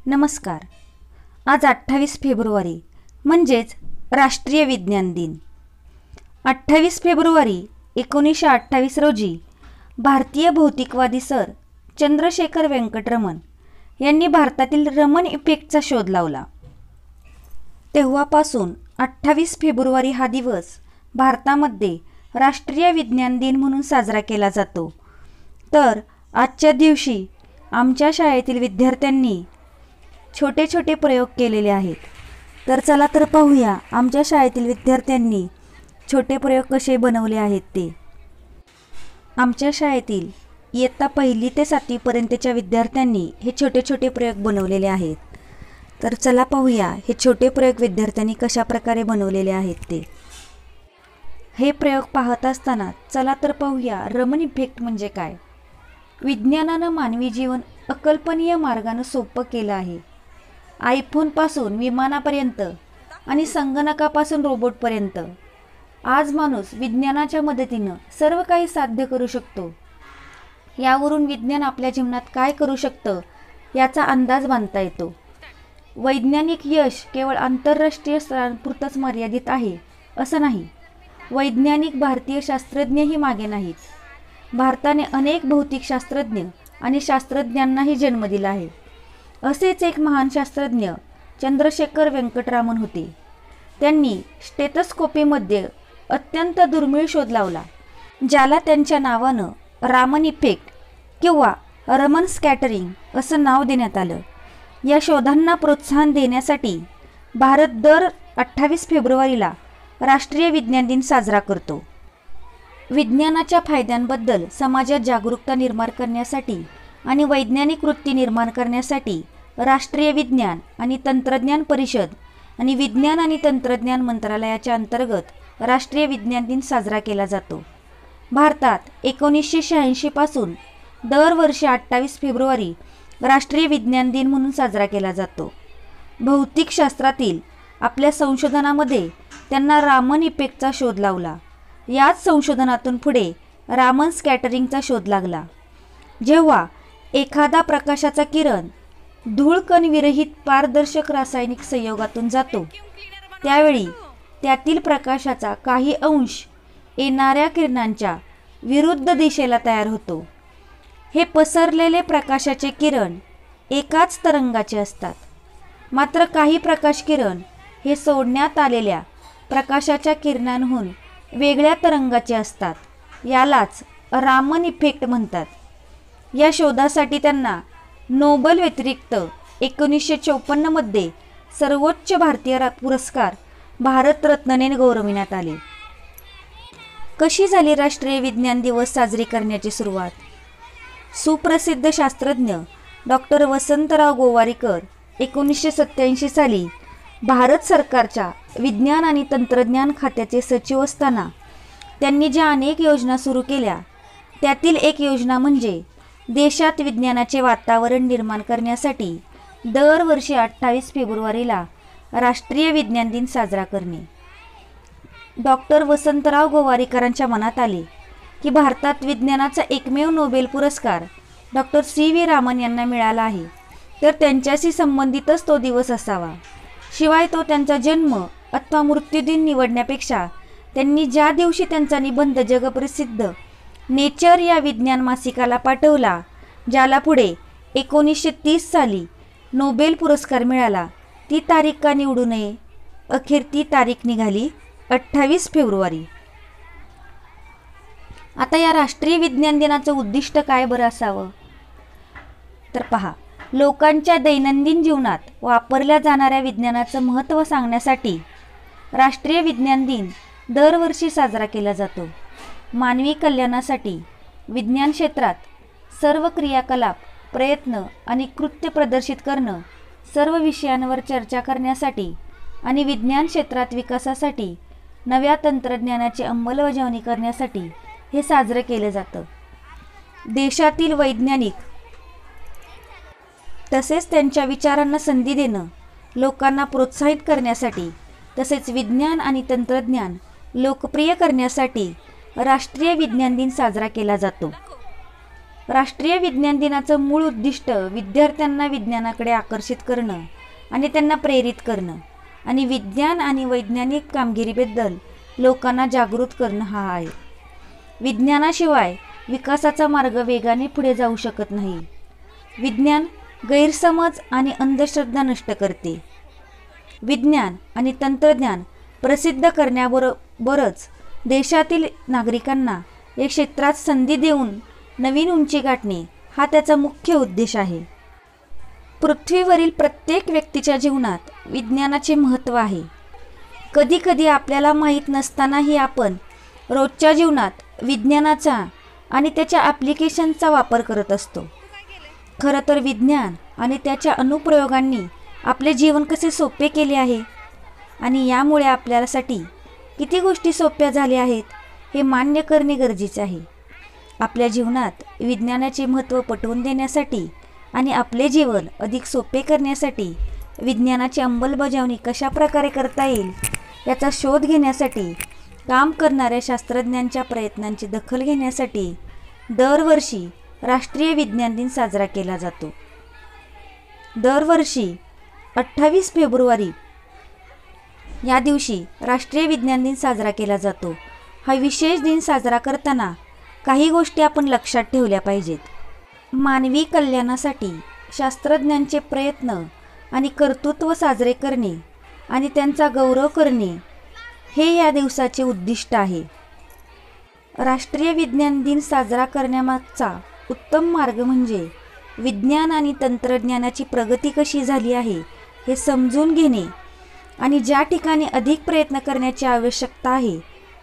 नमस्कार. आज 28 फेब्रुवारी म्हणजेच राष्ट्रीय विज्ञान दिन. 28 फेब्रुवारी 1928 रोजी भारतीय भौतिकवादी सर चंद्रशेखर वेंकटरमण यांनी भारतातील रमन इफेक्टचा शोध लावला. तेव्हापासून 28 फेब्रुवारी हा दिवस भारतामध्ये राष्ट्रीय विज्ञान दिन म्हणून साजरा केला जातो. तर आजच्या दिवशी आमच्या शाळेतील विद्यार्थ्यांनी छोटे छोटे प्रयोग केलेले आहेत. तर चला तर पाहूया आमच्या शाळेतील विद्यार्थ्यांनी छोटे प्रयोग कसे बनवले आहेत ते. आमच्या शाळेतील इयत्ता 1ली ते 7वी पर्यंतच्या विद्यार्थ्यांनी हे छोटे छोटे प्रयोग बनवलेले आहेत. तर चला पाहूया हे छोटे प्रयोग विद्यार्थ्यांनी कशा प्रकारे बनवलेले आहेत ते. हे प्रयोग पाहत असताना चला तर पाहूया रमन इफेक्ट म्हणजे काय. विज्ञानानं मानवी जीवन अकल्पनीय मार्गाने सोपं केलं आहे. आयफोनपासून विमानापर्यंत आणि संगणकापासून रोबोटपर्यंत आज माणूस विज्ञानाच्या मदतीनं सर्व काही साध्य करू शकतो. यावरून विज्ञान आपल्या जीवनात काय करू शकतं याचा अंदाज बांधता येतो. वैज्ञानिक यश केवळ आंतरराष्ट्रीय स्तरापुरतंच मर्यादित आहे असं नाही. वैज्ञानिक भारतीय शास्त्रज्ञही मागे नाहीत. भारताने अनेक भौतिक शास्त्रज्ञ आणि शास्त्रज्ञांनाही जन्म दिला आहे. असेच एक महान शास्त्रज्ञ चंद्रशेखर वेंकटरामन होते. त्यांनी स्टेथोस्कोपीमध्ये अत्यंत दुर्मिळ शोध लावला, ज्याला त्यांच्या नावानं रामन इफेक्ट किंवा रमन स्कॅटरिंग असं नाव देण्यात आलं. या शोधांना प्रोत्साहन देण्यासाठी भारत दर 28 फेब्रुवारीला राष्ट्रीय विज्ञान दिन साजरा करतो. विज्ञानाच्या फायद्यांबद्दल समाजात जागरूकता निर्माण करण्यासाठी आणि वैज्ञानिक वृत्ती निर्माण करण्यासाठी राष्ट्रीय विज्ञान आणि तंत्रज्ञान परिषद आणि विज्ञान आणि तंत्रज्ञान मंत्रालयाच्या अंतर्गत राष्ट्रीय विज्ञान दिन साजरा केला जातो. भारतात 1986 पासून दरवर्षी 28 फेब्रुवारी राष्ट्रीय विज्ञान दिन म्हणून साजरा केला जातो. भौतिकशास्त्रातील आपल्या संशोधनामध्ये त्यांना रामन इफेक्टचा शोध लावला. याच संशोधनातून पुढे रामन स्कॅटरिंगचा शोध लागला. जेव्हा एखादा प्रकाशाचा किरण धूळकणविरहित पारदर्शक रासायनिक संयोगातून जातो, त्यावेळी त्यातील प्रकाशाचा काही अंश येणाऱ्या किरणांच्या विरुद्ध दिशेला तयार होतो. हे पसरलेले प्रकाशाचे किरण एकाच तरंगाचे असतात. मात्र काही प्रकाश किरण हे सोडण्यात आलेल्या प्रकाशाच्या किरणांहून वेगळ्या तरंगाचे असतात. यालाच रामन इफेक्ट म्हणतात. या शोधासाठी त्यांना नोबेल व्यतिरिक्त 1954 मध्ये सर्वोच्च भारतीय पुरस्कार भारतरत्नने गौरविण्यात आले. कशी झाली राष्ट्रीय विज्ञान दिवस साजरी करण्याची सुरुवात. सुप्रसिद्ध शास्त्रज्ञ डॉक्टर वसंतराव गोवारीकर 1987 साली भारत सरकारच्या विज्ञान आणि तंत्रज्ञान खात्याचे सचिव असताना त्यांनी ज्या अनेक योजना सुरू केल्या त्यातील एक योजना म्हणजे देशात विज्ञानाचे वातावरण निर्माण करण्यासाठी दरवर्षी 28 फेब्रुवारीला राष्ट्रीय विज्ञान दिन साजरा करणे. डॉक्टर वसंतराव गोवारीकरांच्या मनात आले की भारतात विज्ञानाचा एकमेव नोबेल पुरस्कार डॉक्टर CV रामन यांना मिळाला आहे, तर त्यांच्याशी संबंधितच तो दिवस असावा. शिवाय तो त्यांचा जन्म अथवा मृत्यूदिन निवडण्यापेक्षा त्यांनी ज्या दिवशी त्यांचा निबंध जगप्रसिद्ध नेचर या विज्ञान मासिकाला पाठवला, ज्याला पुढे 1930 साली नोबेल पुरस्कार मिळाला, ती तारीख का निवडू नये. अखेर ती तारीख निघाली 28 फेब्रुवारी. आता या राष्ट्रीय विज्ञान दिनाचं उद्दिष्ट काय बरं असावं. तर पहा, लोकांच्या दैनंदिन जीवनात वापरल्या जाणाऱ्या विज्ञानाचं महत्त्व सांगण्यासाठी राष्ट्रीय विज्ञान दिन दरवर्षी साजरा केला जातो. मानवी कल्याणासाठी विज्ञान क्षेत्रात सर्व क्रियाकलाप, प्रयत्न आणि कृत्य प्रदर्शित करणं, सर्व विषयांवर चर्चा करण्यासाठी आणि विज्ञान क्षेत्रात विकासासाठी नव्या तंत्रज्ञानाची अंमलबजावणी करण्यासाठी हे साजरं केलं जातं. देशातील वैज्ञानिक तसेच त्यांच्या विचारांना संधी देणं, लोकांना प्रोत्साहित करण्यासाठी तसेच विज्ञान आणि तंत्रज्ञान लोकप्रिय करण्यासाठी राष्ट्रीय विज्ञान दिन साजरा केला जातो. राष्ट्रीय विज्ञान दिनाचं मूळ उद्दिष्ट विद्यार्थ्यांना विज्ञानाकडे आकर्षित करणं आणि त्यांना प्रेरित करणं आणि विज्ञान आणि वैज्ञानिक कामगिरीबद्दल लोकांना जागृत करणं हा आहे. विज्ञानाशिवाय विकासाचा मार्ग वेगाने पुढे जाऊ शकत नाही. विज्ञान गैरसमज आणि अंधश्रद्धा नष्ट करते. विज्ञान आणि तंत्रज्ञान प्रसिद्ध करण्याबरोबरच देशातील नागरिकांना या क्षेत्रात संधी देऊन नवीन उंची गाठणे हा त्याचा मुख्य उद्देश आहे. पृथ्वीवरील प्रत्येक व्यक्तीच्या जीवनात विज्ञानाचे महत्त्व आहे. कधीकधी आपल्याला माहीत नसतानाही आपण रोजच्या जीवनात विज्ञानाचा आणि त्याच्या ॲप्लिकेशनचा वापर करत असतो. खरं तर विज्ञान आणि त्याच्या अनुप्रयोगांनी आपले जीवन कसे सोपे केले आहे आणि यामुळे आपल्यासाठी किती गोष्टी सोप्या झाल्या आहेत हे मान्य करणे गरजेचे आहे. आपल्या जीवनात विज्ञानाचे महत्त्व पटवून देण्यासाठी आणि आपले जीवन अधिक सोपे करण्यासाठी विज्ञानाची अंमलबजावणी कशा प्रकारे करता येईल याचा शोध घेण्यासाठी काम करणाऱ्या शास्त्रज्ञांच्या प्रयत्नांची दखल घेण्यासाठी दरवर्षी राष्ट्रीय विज्ञान दिन साजरा केला जातो. दरवर्षी 28 फेब्रुवारी या दिवशी राष्ट्रीय विज्ञान दिन साजरा केला जातो. हा विशेष दिन साजरा करताना काही गोष्टी आपण लक्षात ठेवल्या पाहिजेत. मानवी कल्याणासाठी शास्त्रज्ञांचे प्रयत्न आणि कर्तृत्व साजरे करणे आणि त्यांचा गौरव करणे हे या दिवसाचे उद्दिष्ट आहे. राष्ट्रीय विज्ञान दिन साजरा करण्यामागचा उत्तम मार्ग म्हणजे विज्ञान आणि तंत्रज्ञानाची प्रगती कशी झाली आहे हे समजून घेणे आणि ज्या ठिकाणी अधिक प्रयत्न करण्याची आवश्यकता आहे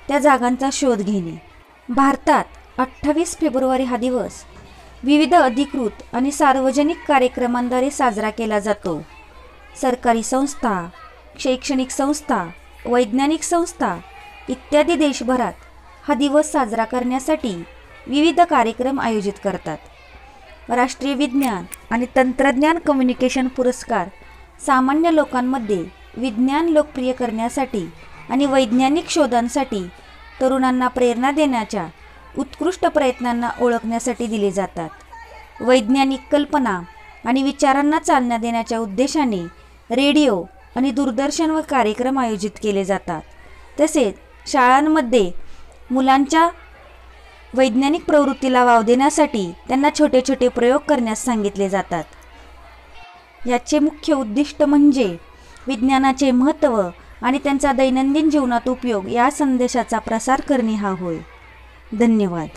त्या जागांचा शोध घेणे. भारतात 28 फेब्रुवारी हा दिवस विविध अधिकृत आणि सार्वजनिक कार्यक्रमांद्वारे साजरा केला जातो. सरकारी संस्था, शैक्षणिक संस्था, वैज्ञानिक संस्था इत्यादी देशभरात हा दिवस साजरा करण्यासाठी विविध कार्यक्रम आयोजित करतात. राष्ट्रीय विज्ञान आणि तंत्रज्ञान कम्युनिकेशन पुरस्कार सामान्य लोकांमध्ये विज्ञान लोकप्रिय करण्यासाठी आणि वैज्ञानिक शोधांसाठी तरुणांना प्रेरणा देण्याच्या उत्कृष्ट प्रयत्नांना ओळखण्यासाठी दिले जातात. वैज्ञानिक कल्पना आणि विचारांना चालना देण्याच्या उद्देशाने रेडिओ आणि दूरदर्शनवर कार्यक्रम आयोजित केले जातात. तसेच शाळांमध्ये मुलांच्या वैज्ञानिक प्रवृत्तीला वाव देण्यासाठी त्यांना छोटे छोटे प्रयोग करण्यास सांगितले जातात. याचे मुख्य उद्दिष्ट म्हणजे विज्ञानाचे महत्त्व आणि त्यांचा दैनंदिन जीवनात उपयोग या संदेशाचा प्रसार करणे हा होय. धन्यवाद.